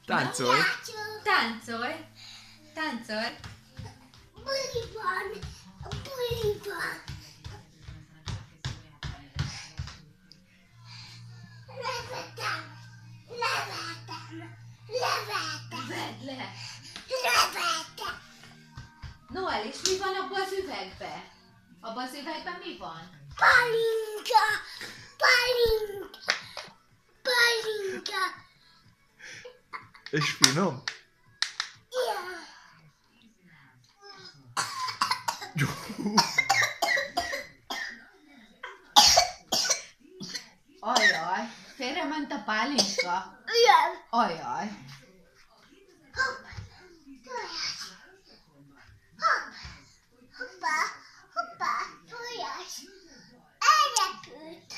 Táncolj! Táncolj! Táncolj! Buliban! Buliban! Levetem! Levetem! Levetem! Vedd le! Levetem! Noel, és mi van abban az üvegben? Abban az üvegben mi van? Palinka! Palinka! Palinka! És finom? Ja! Ajaj, félrement a pálinka. Ja! Ajaj. Hopp! Tojás! Hopp! Hoppá! Hoppá! Tojás! Elrepült!